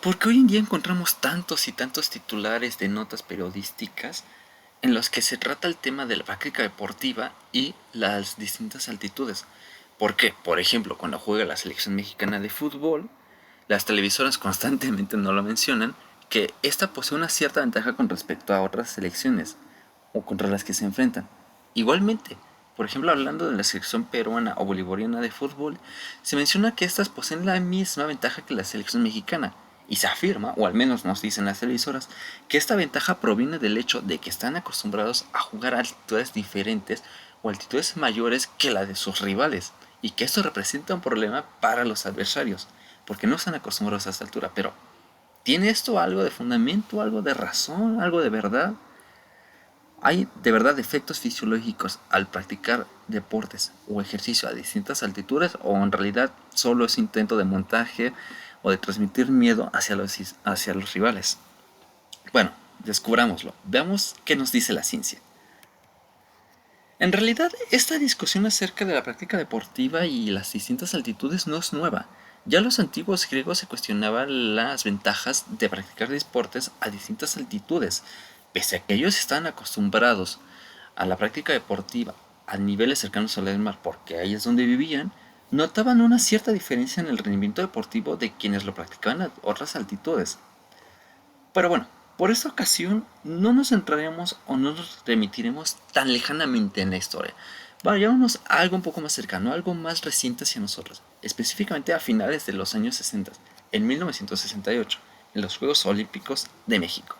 Porque hoy en día encontramos tantos y tantos titulares de notas periodísticas en los que se trata el tema de la práctica deportiva y las distintas altitudes. ¿Por qué? Por ejemplo, cuando juega la selección mexicana de fútbol, las televisoras constantemente no lo mencionan, que esta posee una cierta ventaja con respecto a otras selecciones o contra las que se enfrentan. Igualmente, por ejemplo, hablando de la selección peruana o bolivariana de fútbol, se menciona que estas poseen la misma ventaja que la selección mexicana, y se afirma, o al menos nos dicen las televisoras, que esta ventaja proviene del hecho de que están acostumbrados a jugar a altitudes diferentes o altitudes mayores que la de sus rivales, y que esto representa un problema para los adversarios, porque no están acostumbrados a esta altura. Pero, ¿tiene esto algo de fundamento, algo de razón, algo de verdad? ¿Hay de verdad efectos fisiológicos al practicar deportes o ejercicio a distintas altitudes, o en realidad solo es intento de montaje o de transmitir miedo hacia los rivales? Bueno, descubrámoslo. Veamos qué nos dice la ciencia. En realidad, esta discusión acerca de la práctica deportiva y las distintas altitudes no es nueva. Ya los antiguos griegos se cuestionaban las ventajas de practicar deportes a distintas altitudes, pese a que ellos estaban acostumbrados a la práctica deportiva a niveles cercanos al mar, porque ahí es donde vivían. Notaban una cierta diferencia en el rendimiento deportivo de quienes lo practicaban a otras altitudes. Pero bueno, por esta ocasión no nos centraremos o no nos remitiremos tan lejanamente en la historia. Vayámonos a algo un poco más cercano, algo más reciente hacia nosotros, específicamente a finales de los años 60, en 1968, en los Juegos Olímpicos de México.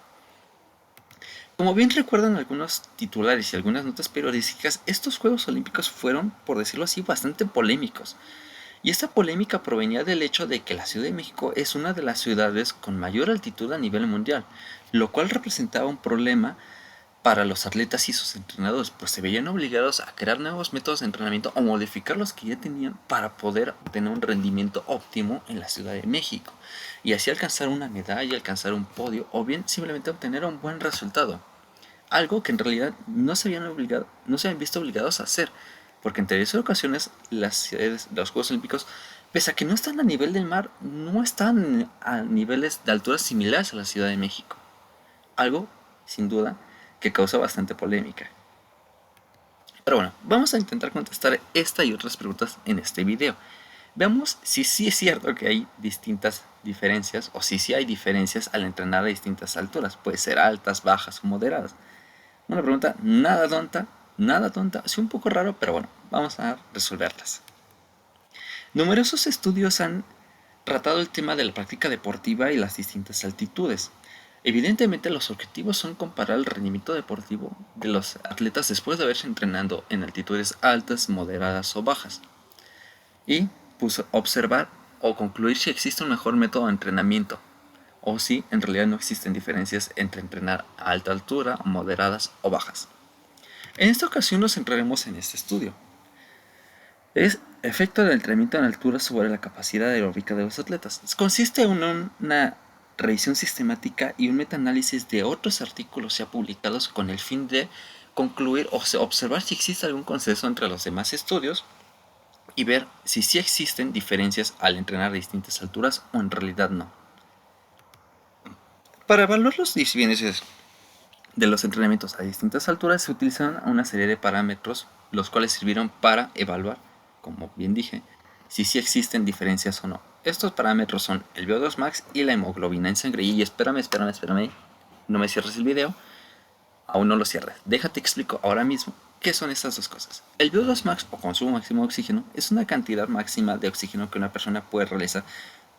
Como bien recuerdan algunos titulares y algunas notas periodísticas, estos Juegos Olímpicos fueron, por decirlo así, bastante polémicos. Y esta polémica provenía del hecho de que la Ciudad de México es una de las ciudades con mayor altitud a nivel mundial, lo cual representaba un problema para los atletas y sus entrenadores, pues se veían obligados a crear nuevos métodos de entrenamiento o modificar los que ya tenían para poder obtener un rendimiento óptimo en la Ciudad de México, y así alcanzar una medalla, alcanzar un podio o bien simplemente obtener un buen resultado. Algo que en realidad no se habían visto obligados a hacer, porque en varias ocasiones las ciudades de los Juegos Olímpicos, pese a que no están a nivel del mar, no están a niveles de alturas similares a la Ciudad de México. Algo, sin duda, que causa bastante polémica. Pero bueno, vamos a intentar contestar esta y otras preguntas en este video. Veamos si sí es cierto que hay distintas diferencias, o si sí hay diferencias al entrenar a distintas alturas. Puede ser altas, bajas o moderadas. Una pregunta nada tonta, sí un poco raro, pero bueno, vamos a resolverlas. Numerosos estudios han tratado el tema de la práctica deportiva y las distintas altitudes. Evidentemente los objetivos son comparar el rendimiento deportivo de los atletas después de haberse entrenado en altitudes altas, moderadas o bajas. Y observar o concluir si existe un mejor método de entrenamiento, o si en realidad no existen diferencias entre entrenar a alta altura, moderadas o bajas. En esta ocasión nos centraremos en este estudio. Es efecto del entrenamiento en altura sobre la capacidad aeróbica de los atletas. Consiste en una revisión sistemática y un metaanálisis de otros artículos ya publicados con el fin de concluir o observar si existe algún consenso entre los demás estudios y ver si sí existen diferencias al entrenar a distintas alturas o en realidad no. Para evaluar las diferencias de los entrenamientos a distintas alturas se utilizaron una serie de parámetros, los cuales sirvieron para evaluar, como bien dije, si sí existen diferencias o no. Estos parámetros son el VO2 max y la hemoglobina en sangre. Y espérame, no me cierres el video, aún no lo cierres. Déjate explico ahora mismo qué son estas dos cosas. El VO2 max o consumo máximo de oxígeno es una cantidad máxima de oxígeno que una persona puede realizar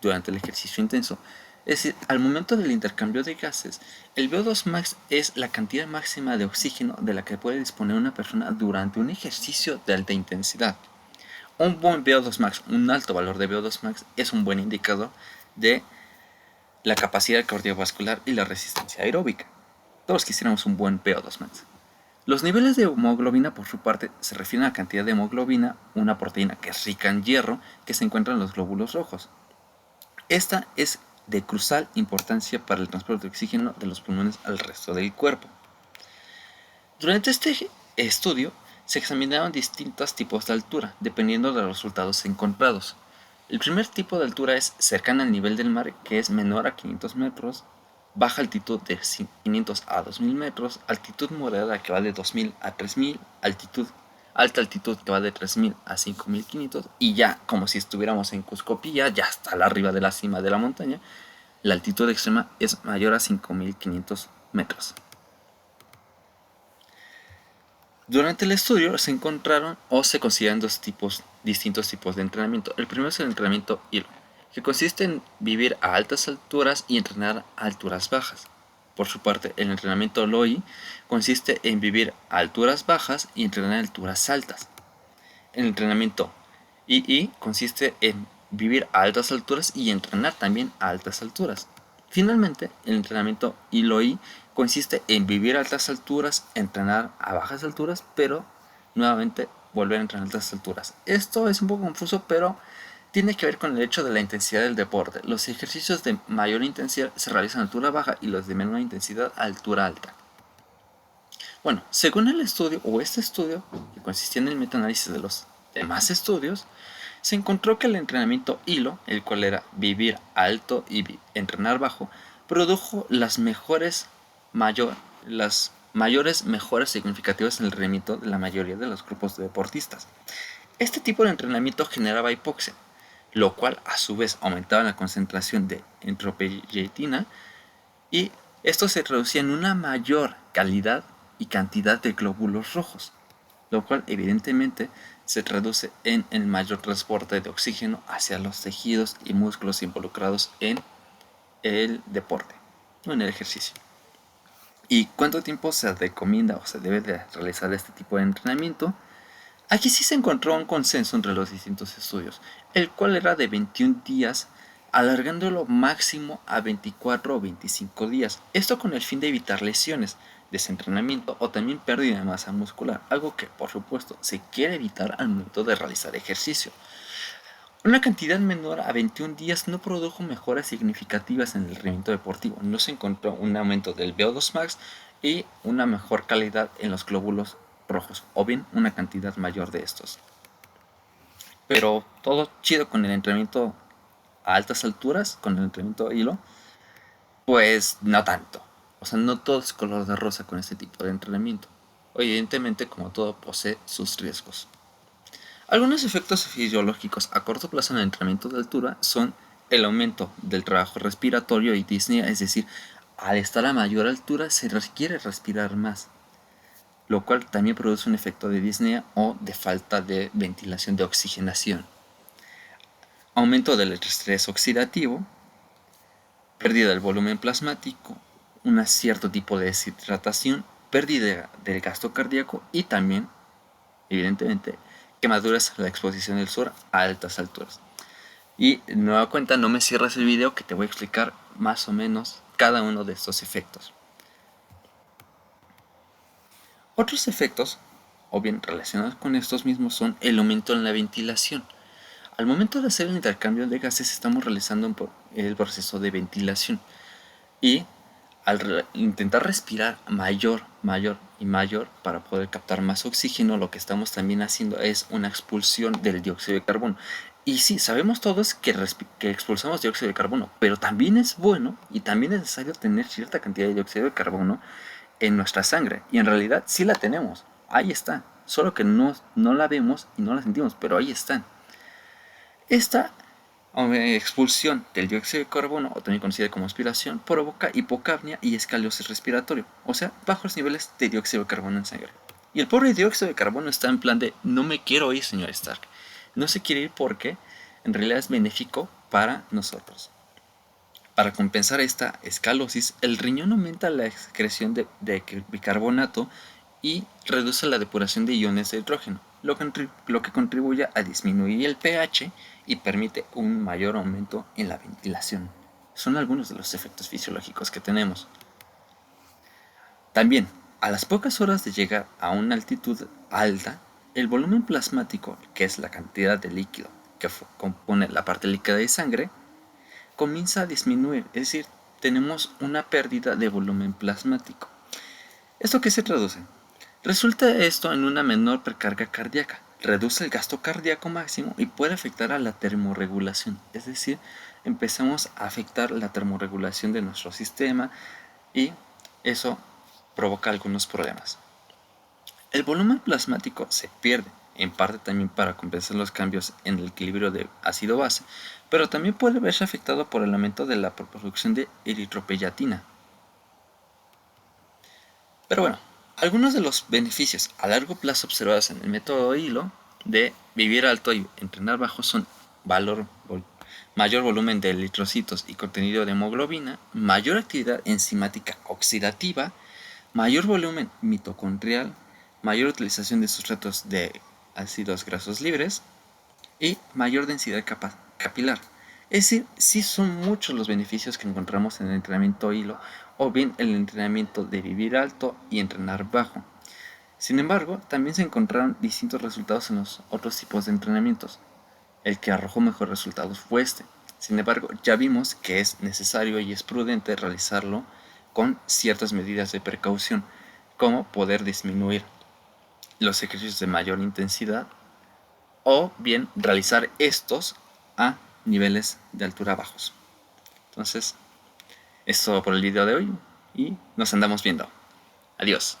durante el ejercicio intenso. Es decir, al momento del intercambio de gases, el VO2 max es la cantidad máxima de oxígeno de la que puede disponer una persona durante un ejercicio de alta intensidad. Un buen VO2 max, un alto valor de VO2 max, es un buen indicador de la capacidad cardiovascular y la resistencia aeróbica. Todos quisiéramos un buen VO2 max. Los niveles de hemoglobina, por su parte, se refieren a la cantidad de hemoglobina, una proteína que es rica en hierro, que se encuentra en los glóbulos rojos. Esta es de crucial importancia para el transporte de oxígeno de los pulmones al resto del cuerpo. Durante este estudio se examinaron distintos tipos de altura, dependiendo de los resultados encontrados. El primer tipo de altura es cercana al nivel del mar, que es menor a 500 metros, baja altitud de 500 a 2000 metros, altitud moderada que va de 2000 a 3000, alta altitud que va de 3000 a 5500, y ya como si estuviéramos en Cuscopilla, ya hasta arriba de la cima de la montaña, la altitud extrema es mayor a 5500 metros. Durante el estudio se encontraron o se consideran distintos tipos de entrenamiento. El primero es el entrenamiento hilo, que consiste en vivir a altas alturas y entrenar a alturas bajas. Por su parte, el entrenamiento LOI consiste en vivir a alturas bajas y entrenar a alturas altas. El entrenamiento II consiste en vivir a altas alturas y entrenar también a altas alturas. Finalmente, el entrenamiento ILOI consiste en vivir a altas alturas, entrenar a bajas alturas, pero nuevamente volver a entrenar a altas alturas. Esto es un poco confuso, pero tiene que ver con el hecho de la intensidad del deporte. Los ejercicios de mayor intensidad se realizan a altura baja y los de menor intensidad a altura alta. Bueno, según el estudio, o este estudio, que consistía en el metaanálisis de los demás estudios, se encontró que el entrenamiento hilo, el cual era vivir alto y entrenar bajo, produjo las mayores mejoras significativas en el rendimiento de la mayoría de los grupos de deportistas. Este tipo de entrenamiento generaba hipoxia, lo cual a su vez aumentaba la concentración de eritropoyetina, y esto se traducía en una mayor calidad y cantidad de glóbulos rojos, lo cual evidentemente se traduce en el mayor transporte de oxígeno hacia los tejidos y músculos involucrados en el deporte o en el ejercicio. ¿Y cuánto tiempo se recomienda o se debe de realizar este tipo de entrenamiento? Aquí sí se encontró un consenso entre los distintos estudios, el cual era de 21 días, alargándolo máximo a 24 o 25 días. Esto con el fin de evitar lesiones, desentrenamiento o también pérdida de masa muscular, algo que por supuesto se quiere evitar al momento de realizar ejercicio. Una cantidad menor a 21 días no produjo mejoras significativas en el rendimiento deportivo. No se encontró un aumento del VO2 max y una mejor calidad en los glóbulos rojos, o bien una cantidad mayor de estos. Pero todo chido con el entrenamiento a altas alturas, con el entrenamiento hilo, pues no tanto. O sea, no todo es color de rosa con este tipo de entrenamiento. Evidentemente, como todo, posee sus riesgos. Algunos efectos fisiológicos a corto plazo en el entrenamiento de altura son el aumento del trabajo respiratorio y disnea, es decir, al estar a mayor altura se requiere respirar más, lo cual también produce un efecto de disnea o de falta de ventilación, de oxigenación. Aumento del estrés oxidativo, pérdida del volumen plasmático, un cierto tipo de deshidratación, pérdida del gasto cardíaco y también, evidentemente, quemaduras a la exposición del sol a altas alturas. Y nueva cuenta, no me cierres el video que te voy a explicar más o menos cada uno de estos efectos. Otros efectos, o bien relacionados con estos mismos, son el aumento en la ventilación. Al momento de hacer el intercambio de gases estamos realizando el proceso de ventilación, y al intentar respirar mayor y mayor para poder captar más oxígeno, lo que estamos también haciendo es una expulsión del dióxido de carbono. Y sí, sabemos todos que expulsamos dióxido de carbono, pero también es bueno y también es necesario tener cierta cantidad de dióxido de carbono en nuestra sangre. Y en realidad sí la tenemos, ahí está, solo que no la vemos y no la sentimos, pero ahí están. Esta expulsión del dióxido de carbono, o también conocida como aspiración, provoca hipocapnia y escoliosis respiratorio, o sea, bajos niveles de dióxido de carbono en sangre. Y el pobre dióxido de carbono está en plan de, no me quiero ir, señor Stark. No se quiere ir porque en realidad es benéfico para nosotros. Para compensar esta escalosis, el riñón aumenta la excreción de bicarbonato y reduce la depuración de iones de hidrógeno, lo que contribuye a disminuir el pH y permite un mayor aumento en la ventilación. Son algunos de los efectos fisiológicos que tenemos. También, a las pocas horas de llegar a una altitud alta, el volumen plasmático, que es la cantidad de líquido que compone la parte líquida de sangre, comienza a disminuir, es decir, tenemos una pérdida de volumen plasmático. ¿Esto qué se traduce? Resulta esto en una menor precarga cardíaca, reduce el gasto cardíaco máximo y puede afectar a la termorregulación. Es decir, empezamos a afectar la termorregulación de nuestro sistema y eso provoca algunos problemas. El volumen plasmático se pierde, en parte también para compensar los cambios en el equilibrio de ácido-base, pero también puede verse afectado por el aumento de la producción de eritropoyetina. Pero bueno, algunos de los beneficios a largo plazo observados en el método hilo de vivir alto y entrenar bajo son mayor volumen de eritrocitos y contenido de hemoglobina, mayor actividad enzimática oxidativa, mayor volumen mitocondrial, mayor utilización de sustratos de ácidos grasos libres y mayor densidad capilar. Es decir, sí son muchos los beneficios que encontramos en el entrenamiento hilo o bien el entrenamiento de vivir alto y entrenar bajo. Sin embargo, también se encontraron distintos resultados en los otros tipos de entrenamientos. El que arrojó mejores resultados fue este. Sin embargo, ya vimos que es necesario y es prudente realizarlo con ciertas medidas de precaución, como poder disminuir los ejercicios de mayor intensidad o bien realizar estos a niveles de altura bajos. Entonces, es todo por el video de hoy y nos andamos viendo. Adiós.